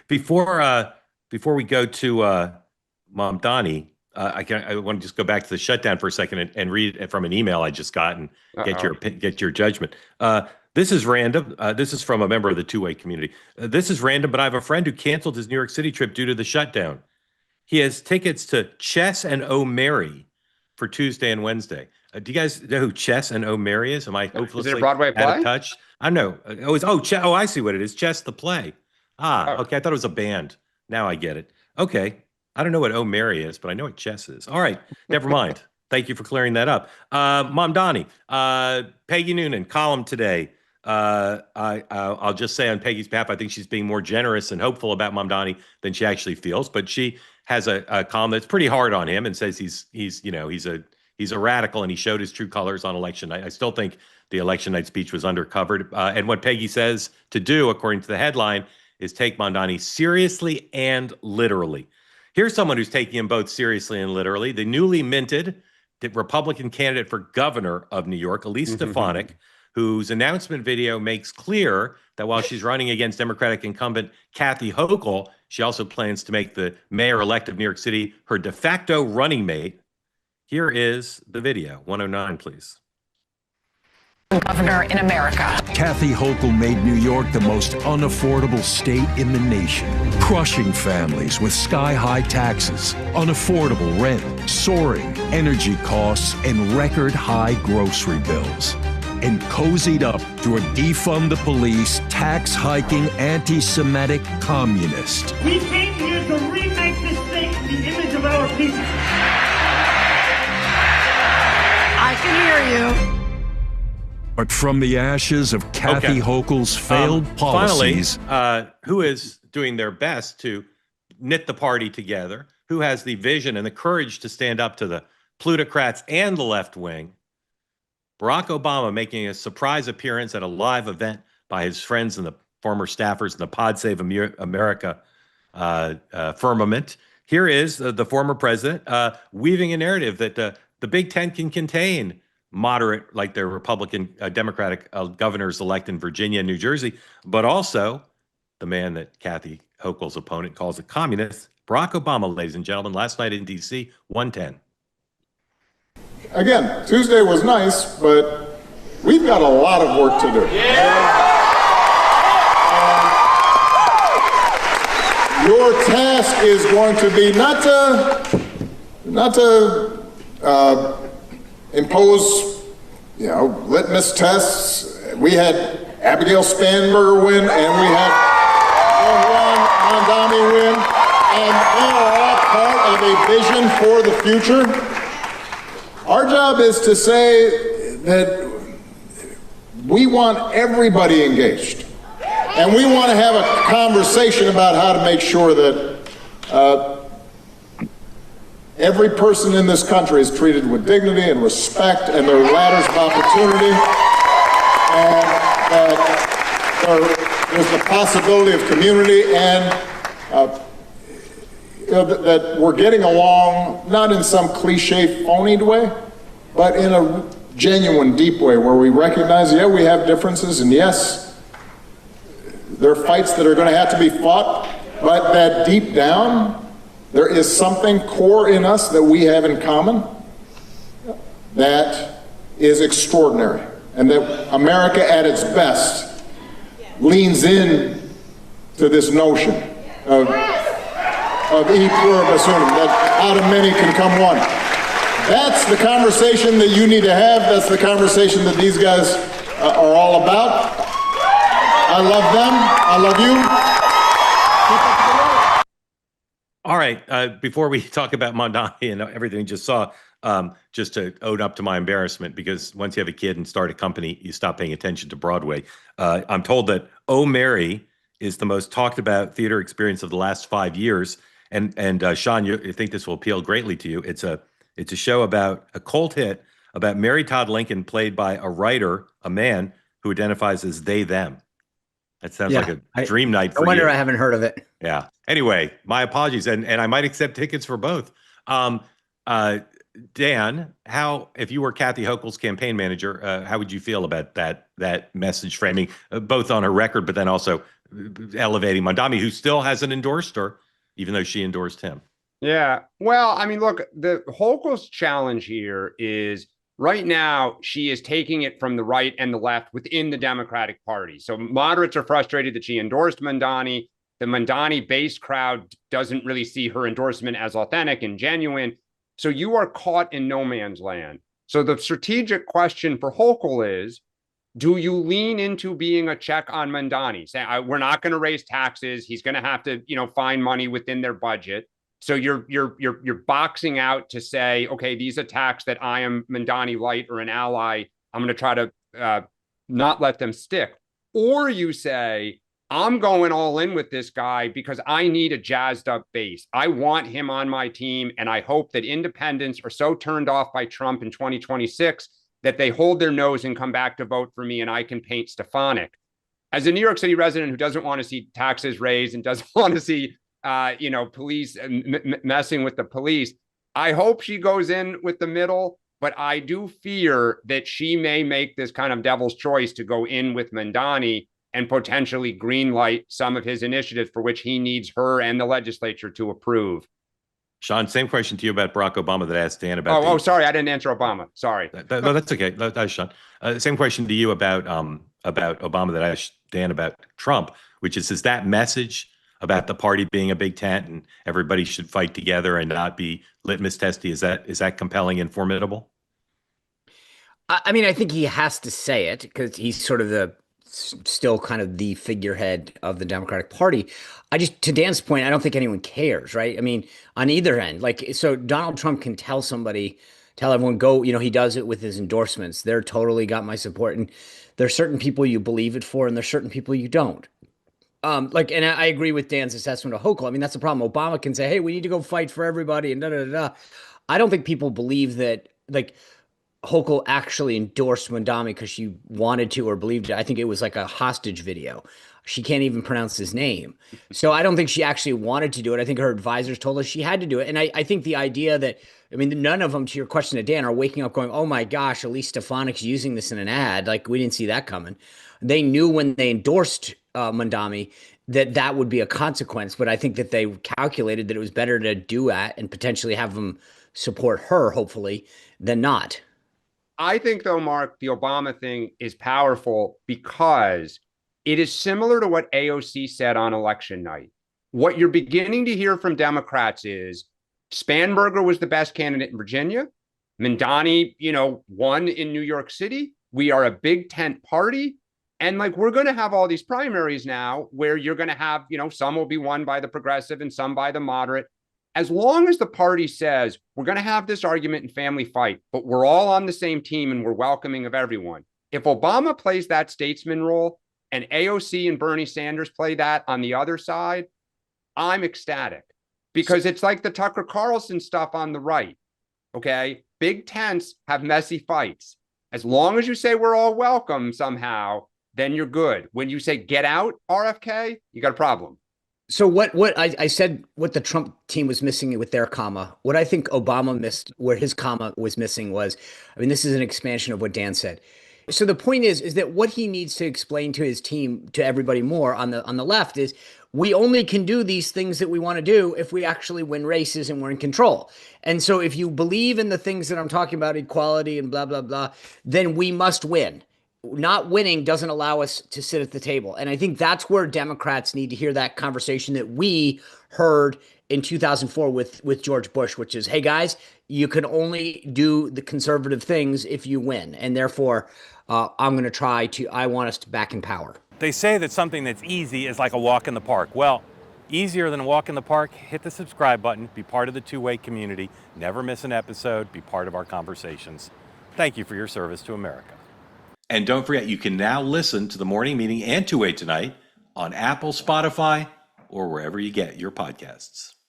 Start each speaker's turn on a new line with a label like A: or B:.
A: Before we go to Mamdani, I want to just go back to the shutdown for a second and read it from an email I just got and get your judgment. This is random. This is from a member of the two-way community. This is random, but I have a friend who canceled his New York City trip due to the shutdown. He has tickets to Chess and O'Mary for Tuesday and Wednesday. Do you guys know who Chess and O'Mary is? Am I hopelessly
B: is it a Broadway play?
A: out of touch? I know. I see what it is. Chess the play. Okay. I thought it was a band. Now I get it. Okay. I don't know what O'Mary is, but I know what Chess is. All right. Never mind. Thank you for clearing that up. Mamdani, Peggy Noonan, column today. I'll just say on Peggy's behalf, I think she's being more generous and hopeful about Mamdani than she actually feels. But she has a column that's pretty hard on him and says he's a radical and he showed his true colors on election night. I still think the election night speech was undercovered. And what Peggy says to do, according to the headline, is take Mamdani seriously and literally. Here's someone who's taking him both seriously and literally. The newly minted Republican candidate for governor of New York, Alise Stefanik, whose announcement video makes clear that while she's running against Democratic incumbent Kathy Hochul, she also plans to make the mayor-elect of New York City her de facto running mate. Here is the video. 109, please.
C: Governor in America.
D: Kathy Hochul made New York the most unaffordable state in the nation, crushing families with sky-high taxes, unaffordable rent, soaring energy costs, and record-high grocery bills. And cozied up to a defund the police, tax-hiking, anti-Semitic communist.
E: We came here to remake this state in the image of our people.
C: I can hear you.
D: But from the ashes of Kathy Hochul's failed policies...
A: Finally, who is doing their best to knit the party together, who has the vision and the courage to stand up to the plutocrats and the left wing? Barack Obama making a surprise appearance at a live event by his friends and the former staffers in the Pod Save America firmament. Here is the former president weaving a narrative that the Big Ten can contain moderate, like their Republican, Democratic governors elect in Virginia and New Jersey, but also the man that Kathy Hochul's opponent calls a communist, Barack Obama, ladies and gentlemen, last night in D.C., 110.
F: Again, Tuesday was nice, but we've got a lot of work to do. Your task is going to be not to impose, litmus tests. We had Abigail Spanberger win, and we had Zohran Mamdani win, and they are all part of a vision for the future. Our job is to say that we want everybody engaged, and we want to have a conversation about how to make sure that every person in this country is treated with dignity and respect and their ladders of opportunity, and that there's the possibility of community, and that we're getting along, not in some cliche, phonied way, but in a genuine, deep way where we recognize, we have differences, and yes, there are fights that are going to have to be fought, but that deep down, there is something core in us that we have in common that is extraordinary, and that America at its best leans in to this notion of e pluribus unum, that out of many can come one. That's the conversation that you need to have. That's the conversation that these guys are all about. I love them. I love you.
A: All right. Before we talk about Mamdani and everything you just saw, just to own up to my embarrassment, because once you have a kid and start a company, you stop paying attention to Broadway. I'm told that Oh Mary is the most talked about theater experience of the last 5 years. And Sean, you think this will appeal greatly to you. It's a show about a cult hit about Mary Todd Lincoln, played by a writer, a man who identifies as they, them. That sounds like a dream night for you.
B: No wonder I haven't heard of it.
A: Yeah. Anyway, my apologies. And I might accept tickets for both. Dan, if you were Kathy Hochul's campaign manager, how would you feel about that message framing, both on her record, but then also elevating Mamdani, who still hasn't endorsed her, even though she endorsed him.
B: Yeah. Well, I mean, look, the Hochul's challenge here is right now she is taking it from the right and the left within the Democratic Party. So moderates are frustrated that she endorsed Mamdani. The Mamdani-based crowd doesn't really see her endorsement as authentic and genuine. So you are caught in no man's land. So the strategic question for Hochul is, do you lean into being a check on Mamdani? Say, we're not going to raise taxes. He's going to have to, find money within their budget. So you're boxing out to say, okay, these attacks that I am Mamdani light or an ally, I'm going to try to not let them stick. Or you say, I'm going all in with this guy because I need a jazzed up base. I want him on my team. And I hope that independents are so turned off by Trump in 2026 that they hold their nose and come back to vote for me and I can paint Stefanik. As a New York City resident who doesn't want to see taxes raised and doesn't want to see, police messing with the police, I hope she goes in with the middle, but I do fear that she may make this kind of devil's choice to go in with Mamdani and potentially greenlight some of his initiatives for which he needs her and the legislature to approve.
A: Sean, same question to you about Barack Obama that I asked Dan about.
B: Sorry, I didn't answer Obama. Sorry.
A: No, that's okay. That's Sean. Same question to you about Obama that I asked Dan about Trump, which is that message about the party being a big tent and everybody should fight together and not be litmus testy. Is that compelling and formidable?
G: I mean, I think he has to say it because he's sort of still kind of the figurehead of the Democratic Party. To Dan's point, I don't think anyone cares, right? I mean, on either end, so Donald Trump can tell everyone, go, he does it with his endorsements. They're totally got my support. And there's certain people you believe it for, and there's certain people you don't. And I agree with Dan's assessment of Hochul. I mean, that's the problem. Obama can say, hey, we need to go fight for everybody and da-da-da-da. I don't think people believe that, Hochul actually endorsed Mamdani because she wanted to or believed it. I think it was like a hostage video. She can't even pronounce his name. So I don't think she actually wanted to do it. I think her advisors told her she had to do it. And I think the idea that, none of them, to your question to Dan, are waking up going, oh my gosh, Alise Stefanik's using this in an ad. We didn't see that coming. They knew when they endorsed Mamdani that would be a consequence. But I think that they calculated that it was better to do that and potentially have them support her, hopefully, than not.
B: I think, though, Mark, the Obama thing is powerful because it is similar to what AOC said on election night. What you're beginning to hear from Democrats is Spanberger was the best candidate in Virginia. Mamdani, won in New York City. We are a big tent party. And we're going to have all these primaries now where you're going to have, some will be won by the progressive and some by the moderate. As long as the party says we're going to have this argument and family fight, but we're all on the same team and we're welcoming of everyone. If Obama plays that statesman role and AOC and Bernie Sanders play that on the other side, I'm ecstatic because it's like the Tucker Carlson stuff on the right. Okay. Big tents have messy fights. As long as you say we're all welcome somehow, then you're good. When you say get out, RFK, you got a problem.
G: So what I said, what the Trump team was missing with their comma, what I think Obama missed, where his comma was missing was, this is an expansion of what Dan said. So the point is that what he needs to explain to his team, to everybody more on the left is we only can do these things that we want to do if we actually win races and we're in control. And so if you believe in the things that I'm talking about, equality and blah, blah, blah, then we must win. Not winning doesn't allow us to sit at the table. And I think that's where Democrats need to hear that conversation that we heard in 2004 with George Bush, which is, hey, guys, you can only do the conservative things if you win. And therefore, I want us to back in power.
H: They say that something that's easy is like a walk in the park. Well, easier than a walk in the park, hit the subscribe button, be part of the two-way community, never miss an episode, be part of our conversations. Thank you for your service to America.
A: And don't forget, you can now listen to the morning meeting and Two-Way Tonight on Apple, Spotify, or wherever you get your podcasts.